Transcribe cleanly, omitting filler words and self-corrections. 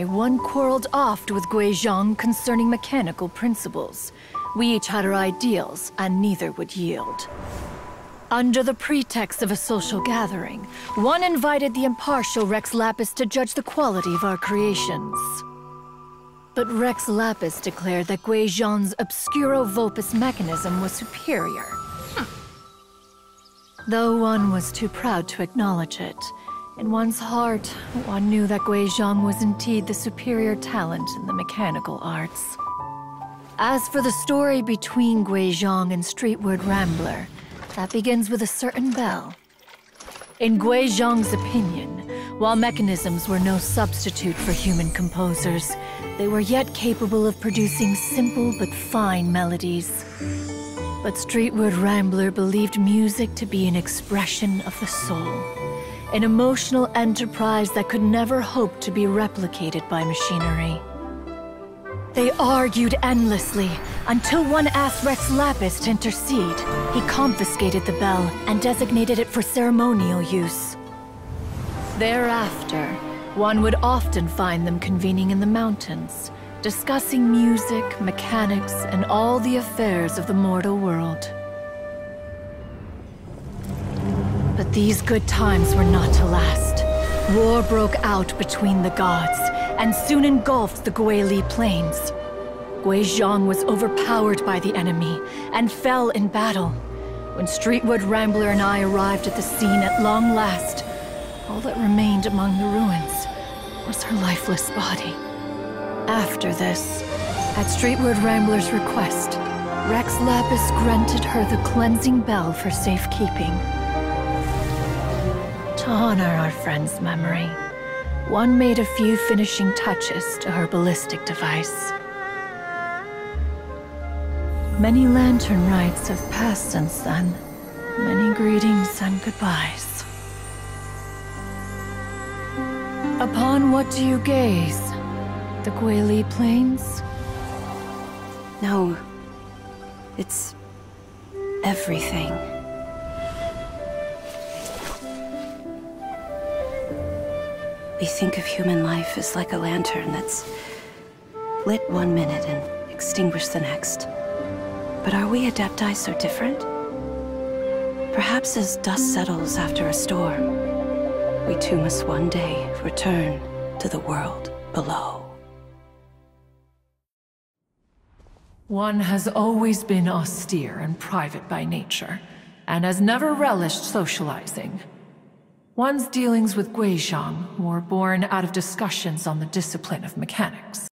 One quarreled oft with Guizhong concerning mechanical principles. We each had our ideals, and neither would yield. Under the pretext of a social gathering, one invited the impartial Rex Lapis to judge the quality of our creations. But Rex Lapis declared that Guizhong's obscuro vulpus mechanism was superior. Though one was too proud to acknowledge it, in one's heart, one knew that Guizhong was indeed the superior talent in the mechanical arts. As for the story between Guizhong and Streetward Rambler, that begins with a certain bell. In Guizhong's opinion, while mechanisms were no substitute for human composers, they were yet capable of producing simple but fine melodies. But Streetward Rambler believed music to be an expression of the soul, an emotional enterprise that could never hope to be replicated by machinery. They argued endlessly, until one asked Rex Lapis to intercede. He confiscated the bell and designated it for ceremonial use. Thereafter, one would often find them convening in the mountains, discussing music, mechanics, and all the affairs of the mortal world. But these good times were not to last. War broke out between the gods, and soon engulfed the Guili Plains. Guizhong was overpowered by the enemy, and fell in battle. When Streetward Rambler and I arrived at the scene at long last, all that remained among the ruins was her lifeless body. After this, at Streetward Rambler's request, Rex Lapis granted her the cleansing bell for safekeeping. To honor our friend's memory, one made a few finishing touches to her ballistic device. Many lantern rites have passed since then. Many greetings and goodbyes. Upon what do you gaze? The Guili Plains? No. It's everything. We think of human life as like a lantern that's lit one minute and extinguished the next. But are we Adepti so different? Perhaps as dust settles after a storm, we too must one day return to the world below. One has always been austere and private by nature, and has never relished socializing. One's dealings with Guizhong were born out of discussions on the discipline of mechanics.